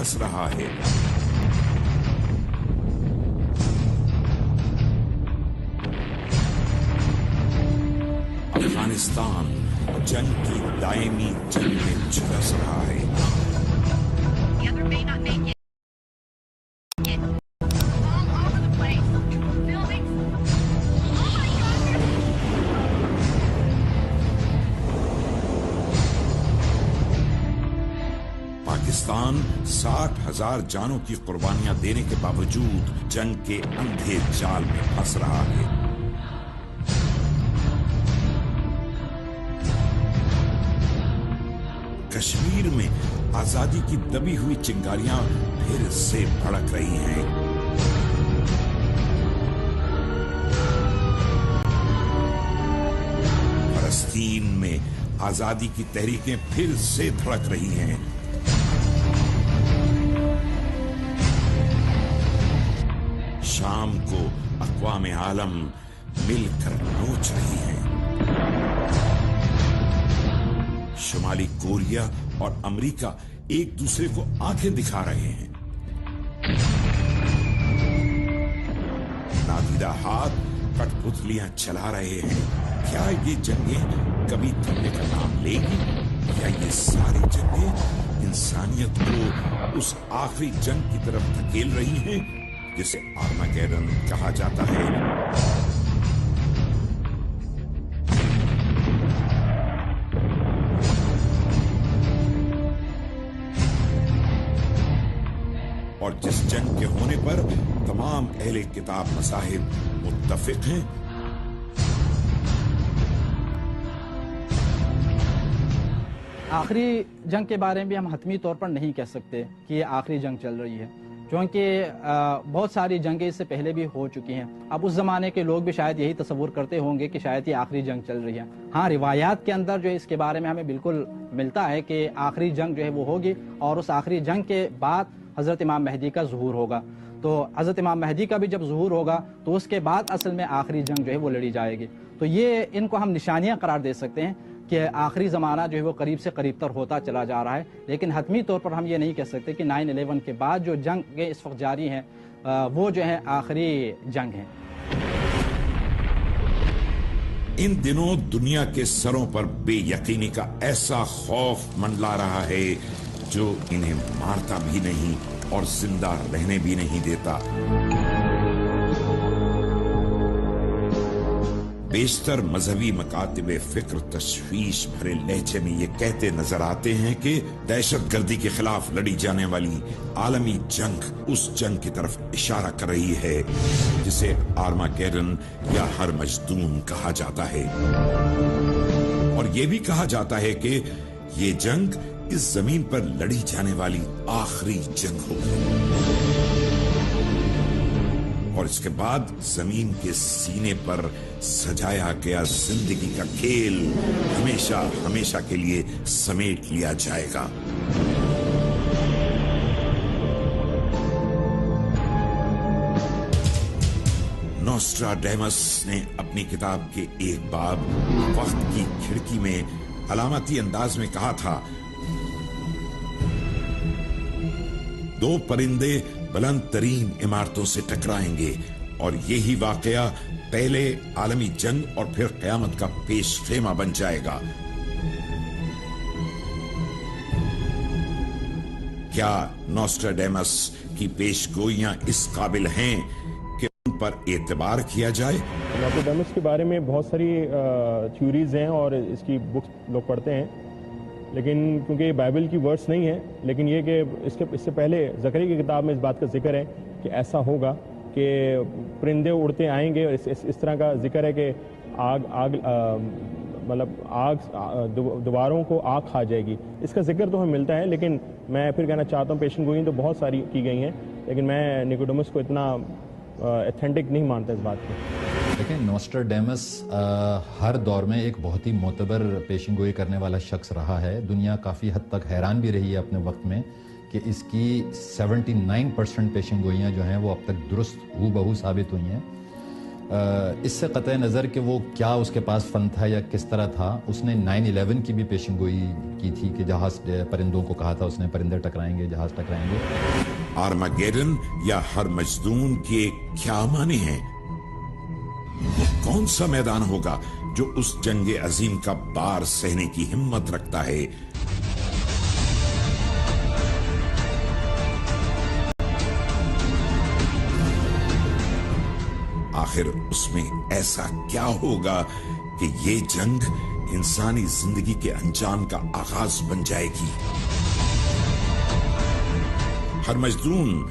फंस रहा है। अफगानिस्तान जंग की दायमी जंग में झुलस रहा है। पाकिस्तान 60,000 जानों की कुर्बानियां देने के बावजूद जंग के अंधे जाल में फंस रहा है। कश्मीर में आजादी की दबी हुई चिंगारियां फिर से भड़क रही हैं। फलस्तीन में आजादी की तहरीकें फिर से धड़क रही हैं। शाम को अक़वाम आलम मिलकर नोच रही हैं। शुमाली कोरिया और अमेरिका एक दूसरे को आंखें दिखा रहे हैं। नादीदा हाथ कठपुतलियां चला रहे हैं। क्या ये जंगें कभी थमने का नाम लेगी, या ये सारी जंगें इंसानियत को उस आखिरी जंग की तरफ धकेल रही हैं जिसे आर्मागेडन कहा जाता है। और जिस जंग के होने पर तमाम अहले किताब मज़ाहिब मुत्तफिक हैं। आखिरी जंग के बारे में भी हम हतमी तौर पर नहीं कह सकते कि ये आखिरी जंग चल रही है, क्योंकि बहुत सारी जंगें इससे पहले भी हो चुकी हैं। अब उस ज़माने के लोग भी शायद यही तस्वुर करते होंगे कि शायद ये आखिरी जंग चल रही है। हाँ, रिवायात के अंदर जो है इसके बारे में हमें बिल्कुल मिलता है कि आखिरी जंग जो है वो होगी, और उस आखिरी जंग के बाद हज़रत इमाम महदी का ज़ुहूर होगा। तो हज़रत इमाम महदी का भी जब ज़ुहूर होगा तो उसके बाद असल में आखिरी जंग जो है वो लड़ी जाएगी। तो ये इनको हम निशानियाँ करार दे सकते हैं कि आखिरी ज़माना जो है वो करीब से करीब तर होता चला जा रहा है। लेकिन हतमी तौर पर हम ये नहीं कह सकते कि 9/11 के बाद जो जंग इस वक्त जारी हैं वो जो है आखिरी जंग है। इन दिनों दुनिया के सरों पर बेयकीनी का ऐसा खौफ मंडला रहा है जो इन्हें मारता भी नहीं और जिंदा रहने भी नहीं देता। बेशतर मजहबी मकातिब फिक्र तशवीश भरे लहजे में ये कहते नजर आते हैं कि दहशत गर्दी के खिलाफ लड़ी जाने वाली आलमी जंग उस जंग की तरफ इशारा कर रही है जिसे आर्मागेडन या हर मजदून कहा जाता है। और ये भी कहा जाता है कि ये जंग इस जमीन पर लड़ी जाने वाली आखिरी जंग होगी, और इसके बाद जमीन के सीने पर सजाया गया जिंदगी का खेल हमेशा हमेशा के लिए समेट लिया जाएगा। नोस्ट्राडेमस ने अपनी किताब के एक बाब वक्त की खिड़की में अलामती अंदाज में कहा था, दो परिंदे बुलंद तरीन इमारतों से टकराएंगे और यही वाकया पहले आलमी जंग और फिर क़यामत का पेश खेमा बन जाएगा। क्या नोस्ट्राडेमस की पेशगोइयां इस काबिल हैं कि उन पर एतबार किया जाए? नोस्ट्राडेमस के बारे में बहुत सारी थ्योरीज हैं और इसकी बुक्स लोग पढ़ते हैं, लेकिन क्योंकि ये बाइबल की वर्ड्स नहीं है, लेकिन ये कि इससे पहले ज़करिया की किताब में इस बात का जिक्र है कि ऐसा होगा कि परिंदे उड़ते आएंगे, और इस तरह का जिक्र है कि आग दीवारों को आग खा जाएगी। इसका जिक्र तो हमें मिलता है, लेकिन मैं फिर कहना चाहता हूँ पेशन गोई तो बहुत सारी की गई हैं, लेकिन मैं निकोडेमस को इतना ऑथेंटिक नहीं मानता इस बात को। लेकिन नोस्ट्राडेमस हर दौर में एक बहुत ही मोतबर पेशन गोई करने वाला शख्स रहा है। दुनिया काफ़ी हद तक हैरान भी रही है अपने वक्त में कि इसकी 79% पेशन गोइयाँ जो हैं वो अब तक दुरुस्त हूबहू साबित हुई हैं। اس سے قطع نظر کہ وہ کیا اس کے پاس فن تھا یا کس طرح تھا، اس نے 9/11 کی بھی پیشن گوئی کی تھی کہ جہاز پرندوں کو کہا تھا اس نے پرندے ٹکرائیں گے، جہاز ٹکرائیں گے۔ آرماگیڈن یا ہرمجدون کے کیا معنی ہیں؟ وہ کون سا میدان ہوگا جو اس جنگ عظیم کا بار سہنے کی ہمت رکھتا ہے؟ آخر اس میں ایسا کیا ہوگا کہ یہ جنگ انسانی زندگی کے انجام کا آغاز بن جائے گی؟ ہرمجدون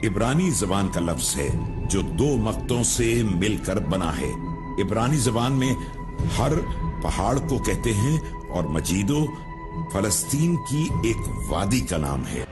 عبرانی زبان کا لفظ ہے جو 2 مقطعوں سے مل کر بنا ہے۔ عبرانی زبان میں ہر پہاڑ کو کہتے ہیں اور مجیدو فلسطین کی ایک وادی کا نام ہے۔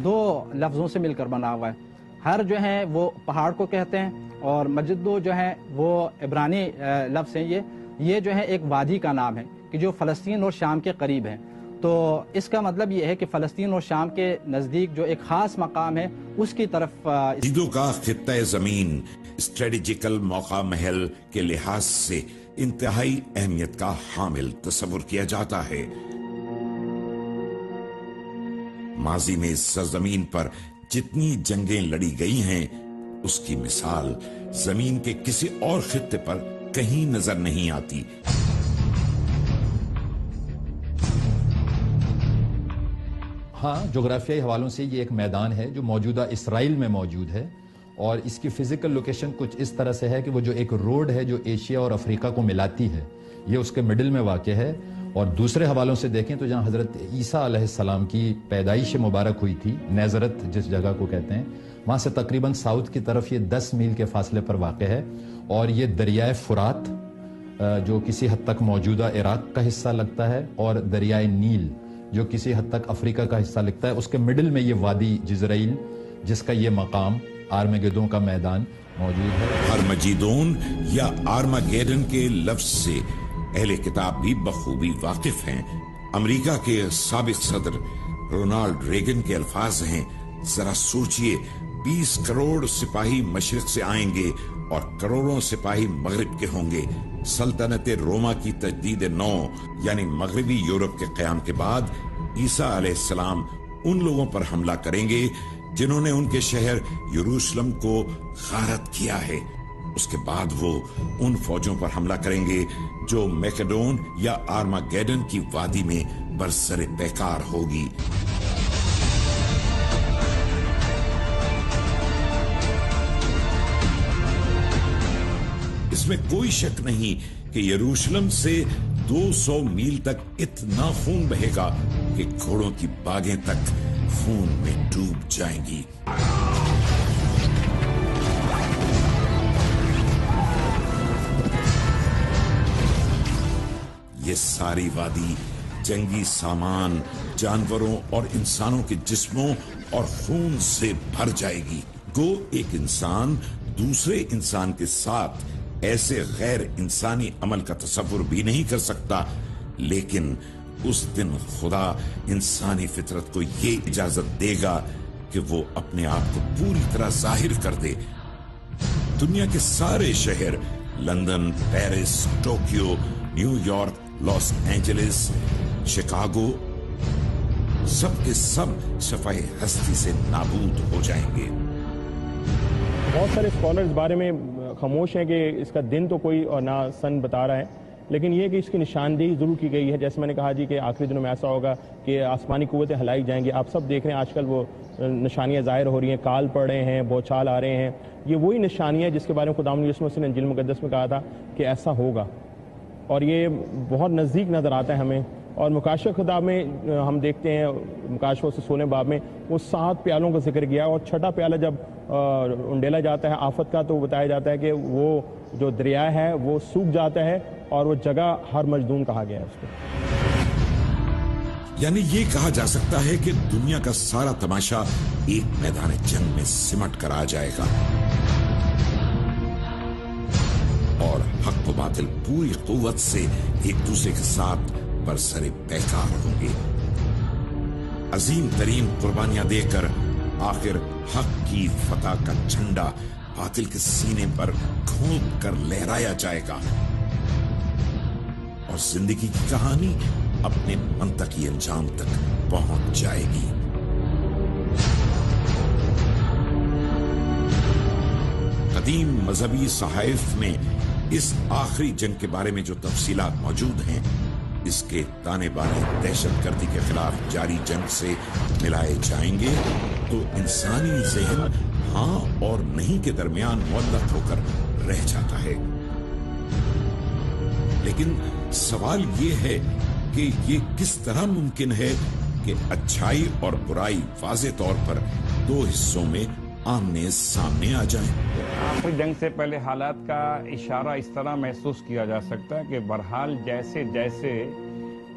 2 لفظوں سے مل کر بنا ہوا ہے۔ ہر جو ہے وہ پہاڑ کو کہتے ہیں اور مجدو جو ہے وہ عبرانی لفظ ہیں۔ یہ جو ہے ایک وادی کا نام ہے کہ جو فلسطین اور شام کے قریب ہے۔ تو اس کا مطلب یہ ہے کہ فلسطین اور شام کے نزدیک جو ایک خاص مقام ہے اس کی طرف مجیدو کا خطہ زمین اسٹریٹجیکل موقع محل کے لحاظ سے انتہائی اہمیت کا حامل تصور کیا جاتا ہے۔ ماضی میں اس سرزمین پر جتنی جنگیں لڑی گئی ہیں اس کی مثال زمین کے کسی اور خطے پر کہیں نظر نہیں آتی۔ ہاں، جغرافیائی حوالوں سے یہ ایک میدان ہے جو موجودہ اسرائیل میں موجود ہے، اور اس کی فزیکل لوکیشن کچھ اس طرح سے ہے کہ وہ جو ایک روڈ ہے جو ایشیا اور افریقہ کو ملاتی ہے، یہ اس کے مڈل میں واقع ہے۔ اور دوسرے حوالوں سے دیکھیں تو جہاں حضرت عیسیٰ علیہ السلام کی پیدائش مبارک ہوئی تھی، نیزرت جس جگہ کو کہتے ہیں، وہاں سے تقریباً ساؤتھ کی طرف یہ 10 میل کے فاصلے پر واقع ہے، اور یہ دریائے فرات جو کسی حد تک موجودہ عراق کا حصہ لگتا ہے، اور دریائے نیل جو کسی حد تک افریقہ کا حصہ لگتا ہے، اس کے مڈل میں یہ وادی جزرائیل جس کا یہ مقام آرمگیدون کا میدان موجود ہے۔ ہرمجیدون یا آرماگیڈن کے لفظ سے اہل کتاب بھی بخوبی واقف ہیں۔ امریکہ کے سابق صدر رونالڈ ریگن کے الفاظ ہیں، ذرا سوچئے 20 کروڑ سپاہی مشرق سے آئیں گے اور کروڑوں سپاہی مغرب کے ہوں گے۔ سلطنت روما کی تجدید نو یعنی مغربی یورپ کے قیام کے بعد عیسیٰ علیہ السلام ان لوگوں پر حملہ کریں گے جنہوں نے ان کے شہر یروشلم کو غارت کیا ہے۔ اس کے بعد وہ ان فوجوں پر حملہ کریں گے جو میکیڈون یا آرماگیڈن کی وادی میں برسر پیکار ہوگی۔ اس میں کوئی شک نہیں کہ یروشلم سے 200 میل تک اتنا خون بہے گا کہ گھوڑوں کی باغیں تک خون میں ڈوب جائیں گی۔ یہ ساری وادی جنگی سامان، جانوروں اور انسانوں کے جسموں اور خون سے بھر جائے گی۔ گو ایک انسان دوسرے انسان کے ساتھ ایسے غیر انسانی عمل کا تصور بھی نہیں کر سکتا، لیکن اس دن خدا انسانی فطرت کو یہ اجازت دے گا کہ وہ اپنے آپ کو پوری طرح ظاہر کر دے۔ دنیا کے سارے شہر، London, Paris, Tokyo, New York, Los Angeles, Chicago, سب کے سب صفحہ ہستی سے نابود ہو جائیں گے۔ بہت سارے اسکالر اس بارے میں خاموش ہیں کہ اس کا دن تو کوئی اور نہ سن بتا رہا ہے، لیکن یہ کہ اس کی نشاندہی ضرور کی گئی ہے۔ جیسے میں نے کہا جی کہ آخری دنوں میں ایسا ہوگا کہ آسمانی قوتیں ہلائی جائیں گی۔ آپ سب دیکھ رہے ہیں آج کل وہ نشانیاں ظاہر ہو رہی ہیں، کال پڑ رہے ہیں، بوچھال آ رہے ہیں۔ یہ وہی نشانیاں جس کے بارے میں خداوند یسوع مسیح نے انجیل مقدس میں کہا تھا کہ ایسا ہوگا، اور یہ بہت نزدیک نظر آتا ہے ہمیں۔ اور مکاشفہ کتاب میں ہم دیکھتے ہیں، مکاشفہ سے 16 باب میں وہ 7 پیالوں کا ذکر کیا، اور چھٹا پیالہ جب انڈیلا جاتا ہے آفت کا تو بتایا جاتا ہے کہ وہ جو دریا ہے وہ سوکھ جاتا ہے، اور وہ جگہ ہرمجدون کہا گیا ہے اس کو۔ یعنی یہ کہا جا سکتا ہے کہ دنیا کا سارا تماشا ایک میدان جنگ میں سمٹ کر آ جائے گا، اور حق و باطل پوری قوت سے ایک دوسرے کے ساتھ برسر پیکار ہوں گے۔ عظیم ترین قربانیاں دے کر آخر حق کی فتح کا جھنڈا बातिल के सीने पर घोंप कर लहराया जाएगा और जिंदगी की कहानी अपने मंतकी अंजाम तक पहुंच जाएगी। कदीम मजहबी सहाइफ में इस आखिरी जंग के बारे में जो तफसीलात मौजूद हैं, इसके ताने बाने दहशतगर्दी के खिलाफ जारी जंग से मिलाए जाएंगे तो इंसानी ज़हन हाँ और नहीं के दरमियान मुअल्लक होकर रह जाता है। लेकिन सवाल ये है कि ये किस तरह मुमकिन है कि अच्छाई और बुराई वाज़े तौर पर दो हिस्सों में आमने सामने आ जाएं। आखिरी जंग से पहले हालात का इशारा इस तरह महसूस किया जा सकता है कि बहरहाल जैसे जैसे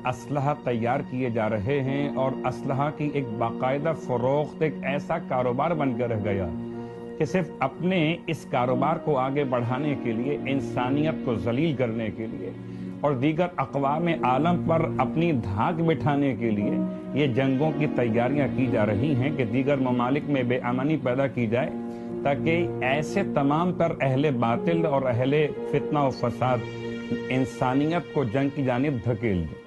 असलहा तैयार किए जा रहे हैं और असलहा की एक बाकायदा फरोख्त एक ऐसा कारोबार बनकर रह गया कि सिर्फ अपने इस कारोबार को आगे बढ़ाने के लिए, इंसानियत को जलील करने के लिए और दीगर अक़वाम आलम पर अपनी धाक बिठाने के लिए ये जंगों की तैयारियां की जा रही हैं कि दीगर ममालिक में बेअमनी पैदा की जाए ताकि ऐसे तमाम तर अहले बातिल और अहले फितना और फसाद इंसानियत को जंग की जानिब धकेल दें।